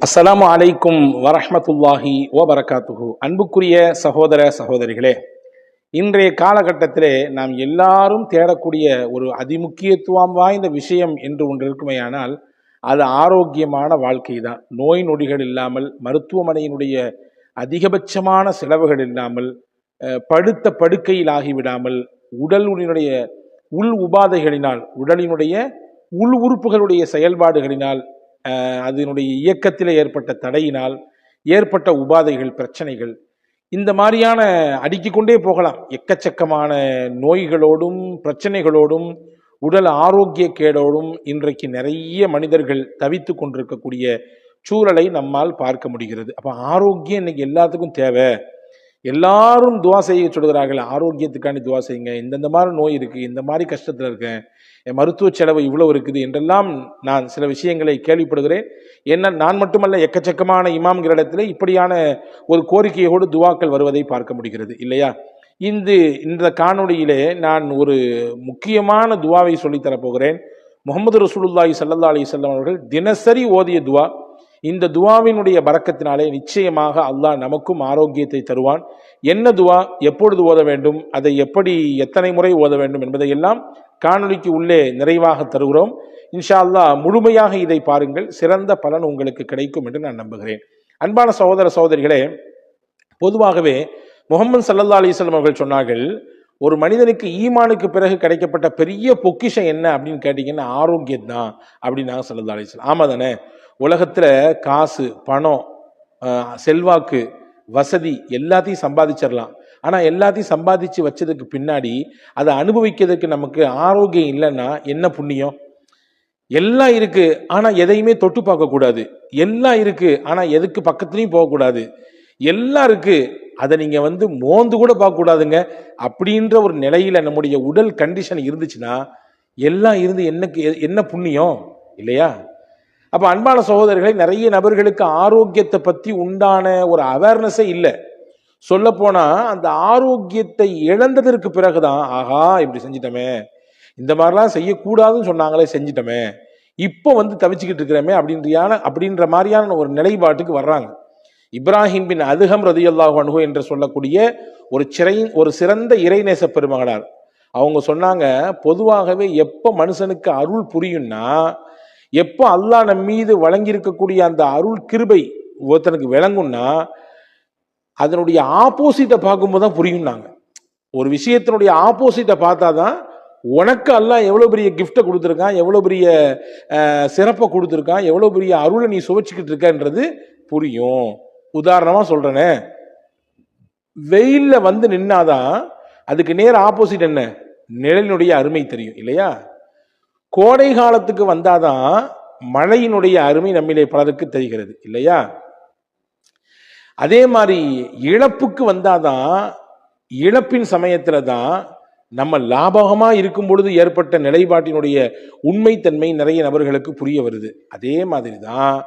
அஸ்ஸலாமு அலைக்கும் வரஹ்மத்துல்லாஹி வபரகாத்துஹு. அன்புக்குரிய சகோதர சகோதரிகளே, இன்றைய காலகட்டத்திலே நாம் எல்லாரும் தேடக்கூடிய ஒரு அதிமுக்கியத்துவம் வாய்ந்த விஷயம் என்று ஒன்று இருக்குமேயானால் அது ஆரோக்கியமான வாழ்க்கை தான். நோய் நொடிகள் இல்லாமல், மருத்துவமனையினுடைய அதிகபட்சமான செலவுகள் இல்லாமல், படுத்த படுக்கையில் ஆகிவிடாமல், உடலினுடைய உள் உபாதைகளினால், உடலினுடைய உள் உறுப்புகளுடைய செயல்பாடுகளினால், அதனுடைய இயக்கத்தில் ஏற்பட்ட தடையினால் ஏற்பட்ட உபாதைகள், பிரச்சனைகள், இந்த மாதிரியான அடுக்கிக் கொண்டே போகலாம். எக்கச்சக்கமான நோய்களோடும் பிரச்சனைகளோடும் உடல் ஆரோக்கிய கேடோடும் இன்றைக்கு நிறைய மனிதர்கள் தவித்து கொண்டிருக்கக்கூடிய சூழலை நம்மால் பார்க்க முடிகிறது. அப்ப ஆரோக்கியம் இன்னைக்கு எல்லாத்துக்கும் தேவை. எல்லாரும் துவா செய்ய சொல்கிறார்கள், ஆரோக்கியத்துக்காண்டி துவா செய்யுங்க, இந்த மாதிரி நோய் இருக்கு, இந்த மாதிரி கஷ்டத்துல இருக்கேன், என் மருத்துவ செலவு இவ்வளவு இருக்குது என்றெல்லாம் நான் சில விஷயங்களை கேள்விப்படுகிறேன். என்ன நான் மட்டுமல்ல, எக்கச்சக்கமான இமாம்கிற இடத்துல இப்படியான ஒரு கோரிக்கையோடு துவாக்கள் வருவதை பார்க்க முடிகிறது இல்லையா? இந்த காணொளியிலே நான் ஒரு முக்கியமான துவாவை சொல்லித்தரப் போகிறேன். முகமது ரசூலுல்லாஹி ஸல்லல்லாஹு அலைஹி வஸல்லம் அவர்கள் தினசரி ஓதிய துவா. இந்த துவாவினுடைய பரக்கத்தினாலே நிச்சயமாக அல்லாஹ் நமக்கும் ஆரோக்கியத்தை தருவான். என்ன துவா, எப்பொழுது ஓத வேண்டும், அதை எப்படி எத்தனை முறை ஓத வேண்டும் என்பதை எல்லாம் காணொளிக்கு உள்ளே நிறைவாக தருகிறோம். இன்ஷா அல்லாஹ் முழுமையாக இதை பாருங்கள், சிறந்த பலன் உங்களுக்கு கிடைக்கும் என்று நான் நம்புகிறேன். அன்பான சகோதர சகோதரிகளே, பொதுவாகவே முஹம்மது ஸல்லல்லாஹு அலைஹி வஸல்லம் அவர்கள் சொன்னார்கள், ஒரு மனிதனுக்கு ஈமானுக்கு பிறகு கிடைக்கப்பட்ட பெரிய பொக்கிஷம் என்ன அப்படின்னு கேட்டீங்கன்னா ஆரோக்கியம் தான் அப்படின்னாங்க ஸல்லல்லாஹு அலைஹி வஸல்லம். ஆமா தானே? உலகத்துல காசு, பணம், செல்வாக்கு, வசதி எல்லாத்தையும் சம்பாதிச்சிடலாம். ஆனா எல்லாத்தையும் சம்பாதிச்சு வச்சதுக்கு பின்னாடி அதை அனுபவிக்கிறதுக்கு நமக்கு ஆரோக்கியம் இல்லைன்னா என்ன புண்ணியம்? எல்லாம் இருக்கு ஆனா எதையுமே தொட்டு பார்க்க கூடாது. எல்லாம் இருக்கு ஆனா எதுக்கு பக்கத்துலயும் போகக்கூடாது. எல்லாம் இருக்கு, அதை நீங்க மோந்து கூட பார்க்க கூடாதுங்க. அப்படின்ற ஒரு நிலையில நம்முடைய உடல் கண்டிஷன் இருந்துச்சுன்னா எல்லாம் இருந்து என்ன புண்ணியம் இல்லையா? அப்ப அன்பான சகோதரர்களை, நிறைய நபர்களுக்கு ஆரோக்கியத்தை பத்தி உண்டான ஒரு அவேர்னஸே இல்லை. சொல்ல போனா அந்த ஆரோக்கியத்தை இழந்ததற்கு பிறகுதான், ஆஹா இப்படி செஞ்சிட்டமே, இந்த மாதிரிலாம் செய்யக்கூடாதுன்னு சொன்னாங்களே செஞ்சிட்டமே, இப்போ தவிச்சுக்கிட்டு இருக்கிறமே அப்படின்ற மாதிரியான ஒரு நிலைப்பாட்டுக்கு வர்றாங்க. இப்ராஹிம் பின் அதுகம் ரலியல்லாஹு அன்ஹு என்று சொல்லக்கூடிய ஒரு சிறந்த இறைநேச பெருமகனார் அவங்க சொன்னாங்க, பொதுவாகவே எப்ப மனுஷனுக்கு அருள் புரியும்னா, எப்போ அல்லாஹ் நம் மீது வழங்கி இருக்கக்கூடிய அந்த அருள் கிருபை ஒருத்தனுக்கு விளங்கும்னா அதனுடைய ஆப்போசிட்டை பார்க்கும்போது தான் புரியும்னாங்க. ஒரு விஷயத்தினுடைய ஆப்போசிட்டை பார்த்தாதான் உனக்கு அல்லாஹ் எவ்வளவு பெரிய கிஃப்டை கொடுத்துருக்கான், எவ்வளவு பெரிய சிறப்பை கொடுத்துருக்கான், எவ்வளவு பெரிய அருளை நீ சுவைச்சுக்கிட்டு இருக்கன்றது புரியும். உதாரணமா சொல்றேனே, வெயில்ல நின்னாதான் அதுக்கு நேர் ஆப்போசிட் என்ன, நிழலினுடைய அருமை தெரியும் இல்லையா? கோடை காலத்துக்கு வந்தாதான் மழையினுடைய அருமை நம்மிலே பலருக்கு தெரிகிறது இல்லையா? அதே மாதிரி இழப்புக்கு வந்தாதான், இழப்பின் சமயத்துல தான் நம்ம லாபகமா இருக்கும் பொழுது ஏற்பட்ட நிலைப்பாட்டினுடைய உண்மைத்தன்மை நிறைய நபர்களுக்கு புரிய வருது. அதே மாதிரி தான்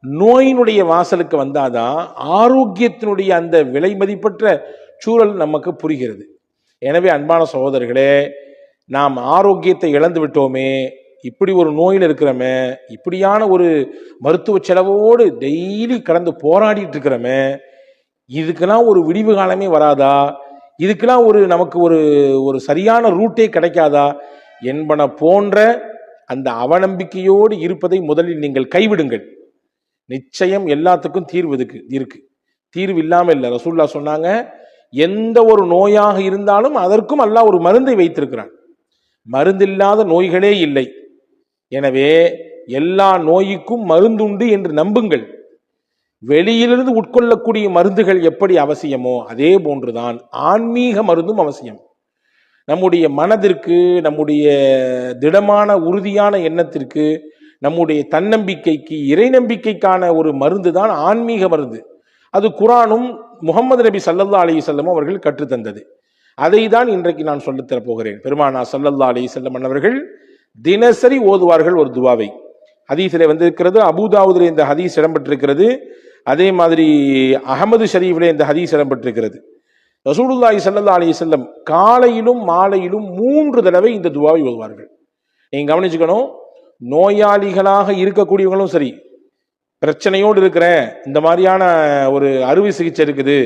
நோயினுடைய வாசலுக்கு வந்தாதான் ஆரோக்கியத்தினுடைய அந்த விலை மதிப்பற்ற சூழல் நமக்கு புரிகிறது. எனவே அன்பான சகோதரர்களே, நாம் ஆரோக்கியத்தை இழந்து விட்டோமே, இப்படி ஒரு நோயில் இருக்கிறோமே, இப்படியான ஒரு மருத்துவ செலவோடு டெய்லி கடந்து போராடிட்டு இருக்கிறோமே, இதுக்கெல்லாம் ஒரு விடிவு காலமே வராதா? இதுக்கெல்லாம் நமக்கு ஒரு சரியான ரூட்டே கிடைக்காதா என்பன போன்ற அந்த அவநம்பிக்கையோடு இருப்பதை முதலில் நீங்கள் கைவிடுங்கள். நிச்சயம் எல்லாத்துக்கும் தீர்வு இருக்கு. தீர்வு இல்லாம இல்லை. ரசூலுல்லாஹ் சொன்னாங்க, எந்த ஒரு நோயாக இருந்தாலும் அதற்கும் அல்லாஹ் ஒரு மருந்தை வைத்திருக்கிறான். மருந்தில்லாத நோய்களே இல்லை. எனவே எல்லா நோய்க்கும் மருந்துண்டு என்று நம்புங்கள். வெளியிலிருந்து உட்கொள்ளக்கூடிய மருந்துகள் எப்படி அவசியமோ அதே போன்றுதான் ஆன்மீக மருந்தும் அவசியம். நம்முடைய மனதிற்கு, நம்முடைய திடமான உறுதியான எண்ணத்திற்கு, நம்முடைய தன்னம்பிக்கைக்கு, இறை நம்பிக்கைக்கான ஒரு மருந்து தான் ஆன்மீக மருந்து. அது குர்ஆனும் முஹம்மது நபி ஸல்லல்லாஹு அலைஹி வஸல்லம் அவர்கள் கற்றுத்தந்தது. அதை தான் இன்றைக்கு நான் சொல்லித்தரப் போகிறேன். பெருமானார் ஸல்லல்லாஹு அலைஹி வஸல்லம் அவர்கள் தினசரி ஓதுவார்கள் ஒரு துவாவை. ஹதீஸிலே வந்திருக்கிறது, அபூதாவுதிலே இந்த ஹதீஸ் இடம்பெற்றிருக்கிறது, அதே மாதிரி அஹமது ஷரீஃபிலே இந்த ஹதீஸ் இடம்பெற்றிருக்கிறது. ரசூலுல்லாஹி ஸல்லல்லாஹு அலைஹி வஸல்லம் காலையிலும் மாலையிலும் 3 தடவை இந்த துவாவை ஓதுவார்கள். நீங்க கவனிச்சுக்கணும், நோயாளிகளாக இருக்கக்கூடியவங்களும் சரி, பிரச்சனையோடு இருக்கிறேன், இந்த மாதிரியான ஒரு அறுவை சிகிச்சை இருக்குது,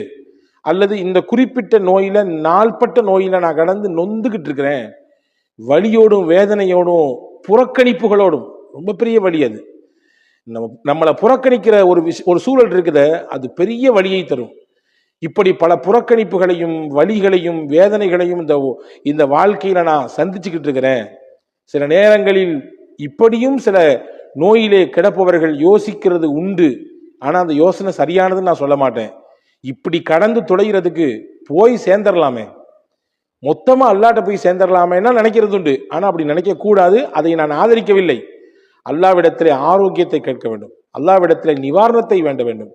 அல்லது இந்த குறிப்பிட்ட நோயில நாள்பட்ட நோயில நான் கடந்து நொந்துகிட்டு இருக்கிறேன், வலியோடும் வேதனையோடும் புறக்கணிப்புகளோடும், ரொம்ப பெரிய வலி அது. நம்மளை புறக்கணிக்கிற ஒரு சூழல் இருக்குது, அது பெரிய வலியை தரும். இப்படி பல புறக்கணிப்புகளையும் வலிகளையும் வேதனைகளையும் இந்த வாழ்க்கையில நான் சந்திச்சுக்கிட்டு இருக்கிறேன். சில நேரங்களில் இப்படியும் சில நோயிலே கிடப்பவர்கள் யோசிக்கிறது உண்டு. ஆனா அந்த யோசனை சரியானதுன்னு நான் சொல்ல மாட்டேன். இப்படி கடந்து தொலைகிறதுக்கு போய் சேர்ந்துடலாமே, மொத்தமா அல்லாட்ட போய் சேர்ந்துடலாமேன்னா நினைக்கிறது உண்டு. ஆனா அப்படி நினைக்க கூடாது. அதை நான் ஆதரிக்கவில்லை. அல்லாவிடத்திலே ஆரோக்கியத்தை கேட்க வேண்டும், அல்லாவிடத்திலே நிவாரணத்தை வேண்ட வேண்டும்,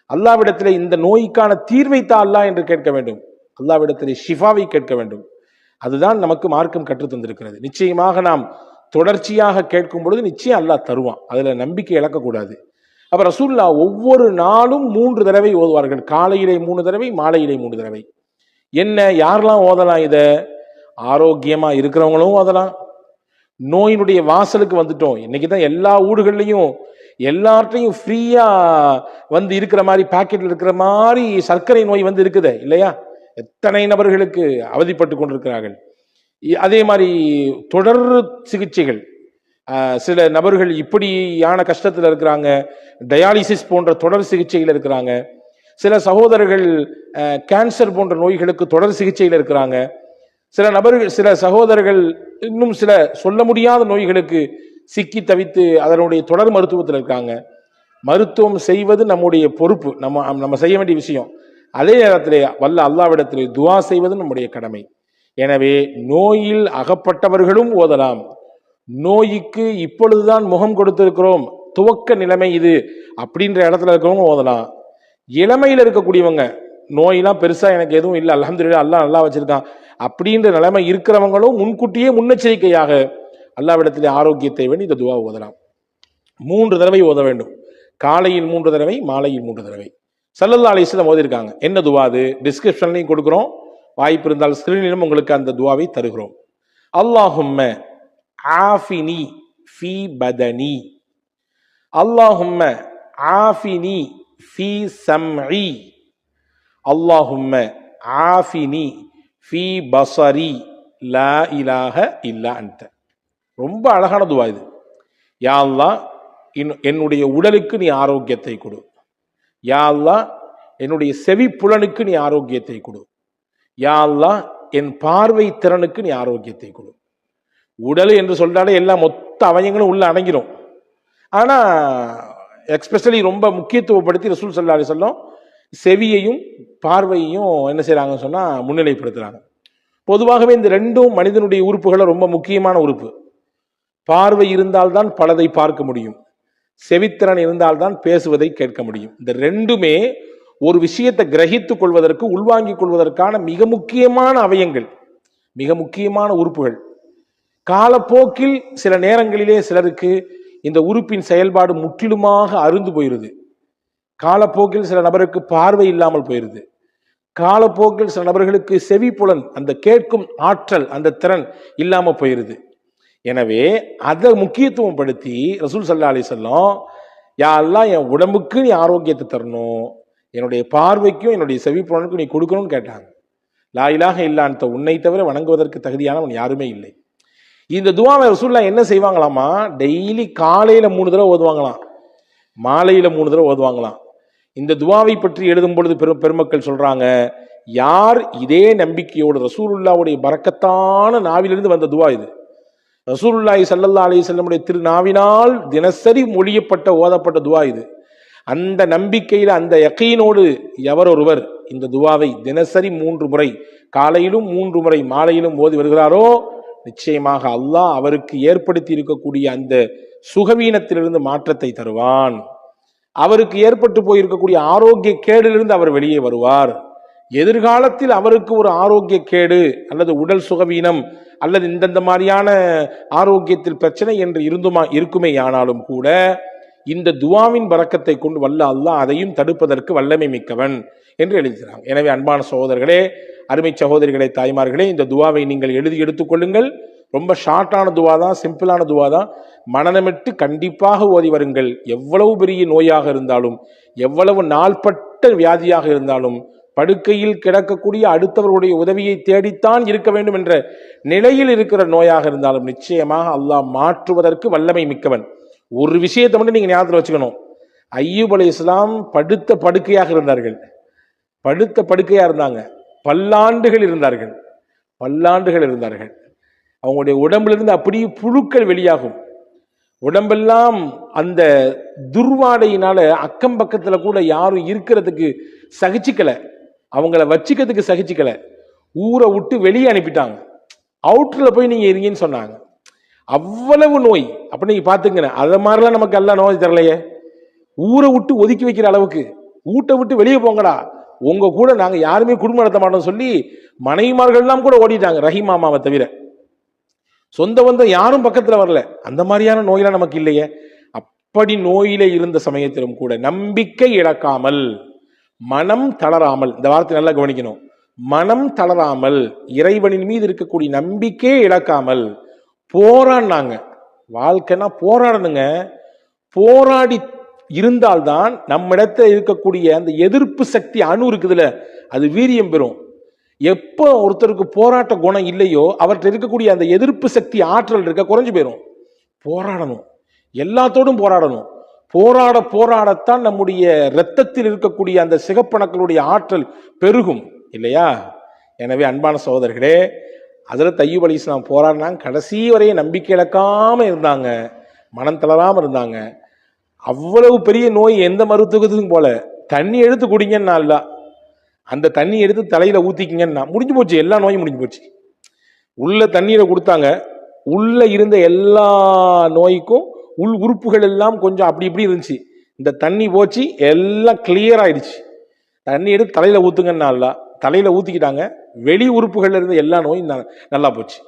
அல்லாவிடத்திலே இந்த நோய்க்கான தீர்வைத்தா அல்லாஹ் என்று கேட்க வேண்டும், அல்லாவிடத்திலே ஷிஃபாவை கேட்க வேண்டும். அதுதான் நமக்கு மார்க்கம் கற்றுத் தந்திருக்கிறது. நிச்சயமாக நாம் தொடர்ச்சியாக கேட்கும் பொழுது நிச்சயம் அல்லாஹ் தருவான். அதுல நம்பிக்கை இழக்கக்கூடாது. அப்ப ரசூலுல்லாஹ் ஒவ்வொரு நாளும் 3 தடவை ஓதுவார்கள். காலையிலே 3 தடவை, மாலையிலே 3 தடவை. என்ன, யாரெல்லாம் ஓதலாம்? இத ஆரோக்கியமா இருக்கிறவங்களும் ஓதலாம். நோயினுடைய வாசலுக்கு வந்துட்டோம், இன்னைக்குதான் எல்லா ஊடுகள்லையும் எல்லார்ட்டையும் ஃப்ரீயா வந்து இருக்கிற மாதிரி, பாக்கெட்ல இருக்கிற மாதிரி சர்க்கரை நோய் வந்து இருக்குது இல்லையா? எத்தனை நபர்களுக்கு அவதிப்பட்டு கொண்டிருக்கிறார்கள். அதே மாதிரி தொடர் சிகிச்சைகள், சில நபர்கள் இப்படியான கஷ்டத்தில் இருக்கிறாங்க, டயாலிசிஸ் போன்ற தொடர் சிகிச்சையில் இருக்கிறாங்க. சில சகோதரர்கள் கேன்சர் போன்ற நோய்களுக்கு தொடர் சிகிச்சையில் இருக்கிறாங்க. சில சகோதரர்கள் இன்னும் சில சொல்ல முடியாத நோய்களுக்கு சிக்கி தவித்து அதனுடைய தொடர் மருத்துவத்தில் இருக்காங்க. மருத்துவம் செய்வது நம்முடைய பொறுப்பு, நம்ம செய்ய வேண்டிய விஷயம். அதே நேரத்திலே வல்ல அல்லாவிடத்திலே துஆ செய்வது நம்முடைய கடமை. எனவே நோயில் அகப்பட்டவர்களும் ஓதலாம். நோய்க்கு இப்பொழுதுதான் முகம் கொடுத்திருக்கிறோம், துவக்க நிலைமை இது அப்படின்ற இடத்துல இருக்கிறவங்க ஓதலாம். இளமையில் இருக்கக்கூடியவங்க, நோயெல்லாம் பெருசா எனக்கு எதுவும் இல்லை, அல்ஹம்துலில்லாஹ் அல்லாஹ் நல்லா வச்சிருக்கான் அப்படின்ற நிலைமை இருக்கிறவங்களும் முன்கூட்டியே முன்னெச்சரிக்கையாக அல்லாவிடத்திலே ஆரோக்கியத்தை வேண்டி இந்த துஆ ஓதலாம். 3 தடவை ஓத வேண்டும். காலையில் 3 தடவை, மாலையில் 3 தடவை. ஸல்லல்லாஹு அலைஹி வஸல்லம் ஓதிருக்காங்க. என்ன துஆ அது? டிஸ்கிரிப்ஷன்லையும் கொடுக்குறோம், வாய்ப்பு இருந்தால் ஸ்கிரீனிலும் உங்களுக்கு அந்த துஆவை தருகிறோம். அல்லாஹும்ம ஆஃபினி ஃபீ பதனி, அல்லாஹும்ம ஆஃபினி ஃபீ சம்இ, அல்லாஹும்ம ஆஃபினி ஃபீ பஸரி, லா இலாஹ இல்லா அன்த. ரொம்ப அழகான துஆ இது. யா அல்லாஹ், என்னுடைய உடலுக்கு நீ ஆரோக்கியத்தை கொடு. யா அல்லாஹ், என்னுடைய செவி புலனுக்கு நீ ஆரோக்கியத்தை கொடு. யா அல்லாஹ், என் பார்வை திறனுக்கு நீ ஆரோக்கியத்தை கொடு. உடல் என்று சொல்றாலே எல்லா மொத்த அவயங்களும் உள்ள அடங்கிடும். ஆனா எக்ஸ்பெஷலி ரொம்ப முக்கியத்துவப்படுத்தி ரசூல் ஸல்லல்லாஹு அலைஹி வஸல்லம் செவியையும் பார்வையையும் என்ன செய்யறாங்கன்னு சொன்னா முன்னிலைப்படுத்துறாங்க. பொதுவாகவே இந்த ரெண்டும் மனிதனுடைய உறுப்புகளை ரொம்ப முக்கியமான உறுப்பு. பார்வை இருந்தால்தான் பலதை பார்க்க முடியும், செவித்திறன் இருந்தால்தான் பேசுவதை கேட்க முடியும். இந்த ரெண்டுமே ஒரு விஷயத்தை கிரகித்துக் கொள்வதற்கு, உள்வாங்கிக் கொள்வதற்கான மிக முக்கியமான அவயங்கள், மிக முக்கியமான உறுப்புகள். காலப்போக்கில் சில நேரங்களிலே சிலருக்கு இந்த உறுப்பின் செயல்பாடு முற்றிலுமாக அருந்து போயிருது. காலப்போக்கில் சில நபருக்கு பார்வை இல்லாமல் போயிருது. காலப்போக்கில் சில நபர்களுக்கு செவி புலன், அந்த கேட்கும் ஆற்றல், அந்த திறன் இல்லாம போயிருது. எனவே அதை முக்கியத்துவம் படுத்தி ரசூல் ஸல்லல்லாஹு அலைஹி வஸல்லம், யா அல்லாஹ், என் உடம்புக்கு நீ ஆரோக்கியத்தை தரணும், என்னுடைய பார்வைக்கும் என்னுடைய செவி புலனுக்கும் நீ கொடுக்கணும்னு கேட்டாங்க. லா இலாஹ இல்லா அன்த, உன்னை தவிர வணங்குவதற்கு தகுதியானவன் யாருமே இல்லை. இந்த துஆவை ரசூலுல்லாஹ் என்ன செய்வாங்களாமா, டெய்லி காலையில 3 தடவை ஓதுவாங்களாம், மாலையில 3 தடவை ஓதுவாங்களாம். இந்த துஆவை பற்றி எழுதும் பொழுது பெருமக்கள் சொல்றாங்க, யார் இதே நம்பிக்கையோடு, ரசூலுல்லாஹ்வுடைய பரக்கத்தான நாவிலிருந்து வந்த துஆ இது, ரசூலுல்லாஹி ஸல்லல்லாஹு அலைஹி வஸல்லம் திருநாவினால் தினசரி மொழியப்பட்ட ஓதப்பட்ட துஆ இது. அந்த நம்பிக்கையில், அந்த யகீனோடு எவரொருவர் இந்த துஆவை தினசரி 3 முறை, காலையிலும் 3 முறை, மாலையிலும் ஓதி வருகிறாரோ, நிச்சயமாக அல்லாஹ் அவருக்கு ஏற்படுத்தி இருக்கக்கூடிய அந்த சுகவீனத்திலிருந்து மாற்றத்தை தருவான். அவருக்கு ஏற்பட்டு போயிருக்கக்கூடிய ஆரோக்கிய கேடிலிருந்து அவர் வெளியே வருவார். எதிர்காலத்தில் அவருக்கு ஒரு ஆரோக்கிய கேடு அல்லது உடல் சுகவீனம் அல்லது இந்தந்த மாதிரியான ஆரோக்கியத்தில் பிரச்சனை என்று இருக்குமே ஆனாலும் கூட இந்த துஆவின் பரக்கத்தை கொண்டு வல்ல அல்லாஹ் அதையும் தடுப்பதற்கு வல்லமை மிக்கவன் என்று எழுதுகிறாங்க. எனவே அன்பான சகோதரர்களே, அருமை சகோதரிகளே, தாய்மார்களே, இந்த துஆவை நீங்கள் எழுதி எடுத்துக்கொள்ளுங்கள். ரொம்ப ஷார்ட்டான துவா தான், சிம்பிளான துவா தான். மனநமிட்டு கண்டிப்பாக ஓதி வருங்கள். எவ்வளவு பெரிய நோயாக இருந்தாலும், எவ்வளவு நாள்பட்ட வியாதியாக இருந்தாலும், படுக்கையில் கிடக்கக்கூடிய அடுத்தவர்களுடைய உதவியை தேடித்தான் இருக்க வேண்டும் என்ற நிலையில் இருக்கிற நோயாக இருந்தாலும் நிச்சயமாக அல்லாஹ் மாற்றுவதற்கு வல்லமை மிக்கவன். ஒரு விஷயத்தை மட்டும் நீங்க ஞாபகத்தில் வச்சுக்கணும். ஐயூப் அலைஹிஸ்ஸலாம் படுத்த படுக்கையாக இருந்தார்கள். படுத்த படுக்கையா இருந்தாங்க. பல்லாண்டுகள் இருந்தார்கள். பல்லாண்டுகள் இருந்தார்கள். அவங்களுடைய உடம்பிலிருந்து அப்படியே புழுக்கள் வெளியாகும். உடம்பெல்லாம் அந்த துர்வாடையினால அக்கம் பக்கத்துல கூட யாரும் இருக்கிறதுக்கு சகிச்சுக்கல, அவங்கள வச்சுக்கிறதுக்கு சகிச்சுக்கல. ஊரை விட்டு வெளியே அனுப்பிட்டாங்க. அவுட்டர்ல போய் நீங்க இருங்கன்னு சொன்னாங்க. அவ்வளவு நோய். அப்ப நீங்க பாத்துங்க, அத மாதிரிலாம் நமக்கு எல்லாம் நோய் தரலையே. ஊரை விட்டு ஒதுக்கி வைக்கிற அளவுக்கு, வீட்டை விட்டு வெளியே போங்கடா, உங்க கூட நாங்க யாருமே குடும்பம் நடத்த மாட்டோம் சொல்லி மனைவிமார்கள்லாம் கூட ஓடிட்டாங்க, ரஹீம் மாமாவை தவிர. சொந்த வந்த யாரும் பக்கத்துல வரல. அந்த மாதிரியான நோயெல்லாம் நமக்கு இல்லையே. அப்படி நோயில இருந்த சமயத்திலும் கூட நம்பிக்கை இழக்காமல், மனம் தளராமல், இந்த வார்த்தை நல்லா கவனிக்கணும், மனம் தளராமல், இறைவனின் மீது இருக்கக்கூடிய நம்பிக்கையே இழக்காமல் போராடினாங்க. வாழ்க்கைனா போராடணுங்க. போராடி இருந்தால்தான் நம்மிடத்துல இருக்கக்கூடிய அந்த எதிர்ப்பு சக்தி அணு இருக்குதுல, அது வீரியம் பெறும். எப்போ ஒருத்தருக்கு போராட்ட குணம் இல்லையோ அவர்கிட்ட இருக்கக்கூடிய அந்த எதிர்ப்பு சக்தி ஆற்றல் இருக்க குறைஞ்சு போயிடும். போராடணும், எல்லாத்தோடும் போராடணும். போராட போராடத்தான் நம்முடைய இரத்தத்தில் இருக்கக்கூடிய அந்த சிகப்பணுக்களுடைய ஆற்றல் பெருகும் இல்லையா? எனவே அன்பான சகோதரர்களே, ஹஜ்ரத் அய்யூப் அலைஹிஸ்ஸலாம் போராடினாங்க. கடைசி வரையும் நம்பிக்கை இழக்காம இருந்தாங்க, மனம் தளராம இருந்தாங்க. அவ்வளவு பெரிய நோய் எந்த மருத்துவத்துக்கும் போல. தண்ணி எடுத்து குடிங்கன்னா இல்ல, அந்த தண்ணி எடுத்து தலையில ஊத்திக்கிங்கன்னா முடிஞ்சு போச்சு, எல்லா நோயும் முடிஞ்சு போச்சு. உள்ள தண்ணீரை கொடுத்தாங்க, உள்ள இருந்த எல்லா நோய்க்கும் உள் உறுப்புகள் எல்லாம் கொஞ்சம் அப்படி இப்படி இருந்துச்சு. இந்த தண்ணி போச்சு, எல்லாம் கிளியர் ஆயிடுச்சு. தண்ணி எடுத்து தலையில ஊத்துங்கன்னா இல்ல, தலையில ஊத்திக்கிட்டாங்க, வெளி உறுப்புகள்ல இருந்த எல்லா நோயும் நல்லா போச்சு.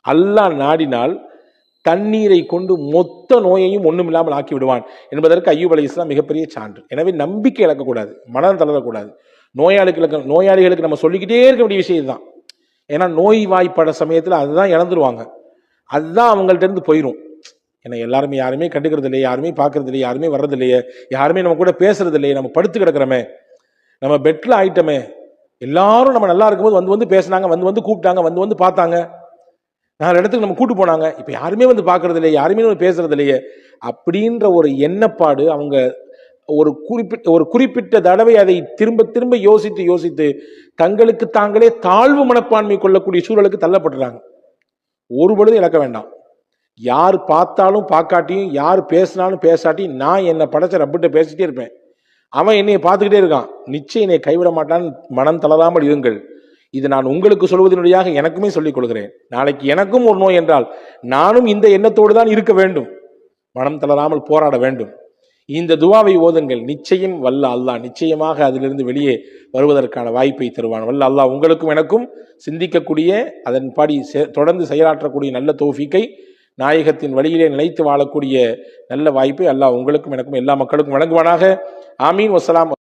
அல்லாஹ் நாடினால் தண்ணீரை கொண்டு மொத்த நோயையும் ஒண்ணும் இல்லாமல் ஆக்கி விடுவான் என்பதற்கு அய்யூப் அலைஹிஸ்ஸலாம் மிகப்பெரிய சான்று. எனவே நம்பிக்கை இழக்கக்கூடாது, மனம் தளரக்கூடாது. நோயாளிகளுக்கு நம்ம சொல்லிக்கிட்டே இருக்க வேண்டிய விஷயம் தான். ஏன்னா நோய் வாய்ப்பட சமயத்தில் அதுதான் இழந்துருவாங்க, அதுதான் அவங்கள்ட்ட இருந்து போயிடும். ஏன்னா யாருமே கண்டுக்கிறது இல்லையே, யாருமே பார்க்கறது இல்லையே, யாருமே வர்றது இல்லையே, யாருமே நம்ம கூட பேசுறது இல்லையே, நம்ம படுத்து கிடக்கிறோமே, நம்ம பெட்ல ஆயிட்டமே. எல்லாரும் நம்ம நல்லா இருக்கும்போது வந்து பேசினாங்க, வந்து கூப்பிட்டாங்க, வந்து பார்த்தாங்க, 4 இடத்துக்கு நம்ம கூட்டு போனாங்க. இப்ப யாருமே வந்து பார்க்கறது இல்லையே, யாருமே வந்து பேசுறது இல்லையே அப்படின்ற ஒரு எண்ணப்பாடு அவங்க ஒரு குறிப்பிட்ட தடவை அதை திரும்ப திரும்ப யோசித்து தங்களுக்கு தாங்களே தாழ்வு மனப்பான்மை கொள்ளக்கூடிய சூழலுக்கு தள்ளப்படுறாங்க. ஒரு பொழுது இழக்க வேண்டாம். யார் பார்த்தாலும் பார்க்காட்டியும், யார் பேசினாலும் பேசாட்டியும், நான் என்னை படைச்ச ரப்பிட்ட பேசிட்டே இருப்பேன், அவன் என்னைய பார்த்துக்கிட்டே இருக்கான், நிச்சயம் என்னை கைவிட மாட்டான். மனம் தளராமல் இருங்கள். இது நான் உங்களுக்கு சொல்வதனுடையாக எனக்குமே சொல்லிக் கொள்கிறேன். நாளைக்கு எனக்கும் ஒரு நோய் என்றால் நானும் இந்த எண்ணத்தோடு தான் இருக்க வேண்டும், மனம் தளராமல் போராட வேண்டும். இந்த துவாவை ஓதுங்கள், நிச்சயம் வல்ல அல்லாஹ் நிச்சயமாக அதிலிருந்து வெளியே வருவதற்கான வாய்ப்பை தருவான். வல்ல அல்லாஹ் உங்களுக்கும் எனக்கும் சிந்திக்கக்கூடிய, அதன்படி தொடர்ந்து செயலாற்றக்கூடிய நல்ல தௌஃபீக்கை, நாயகத்தின் வழியிலே நிலைத்து வாழக்கூடிய நல்ல வாய்ப்பை அல்லாஹ் உங்களுக்கும் எனக்கும் எல்லா மக்களுக்கும் வழங்குவானாக. ஆமீன். வஸ்ஸலாம்.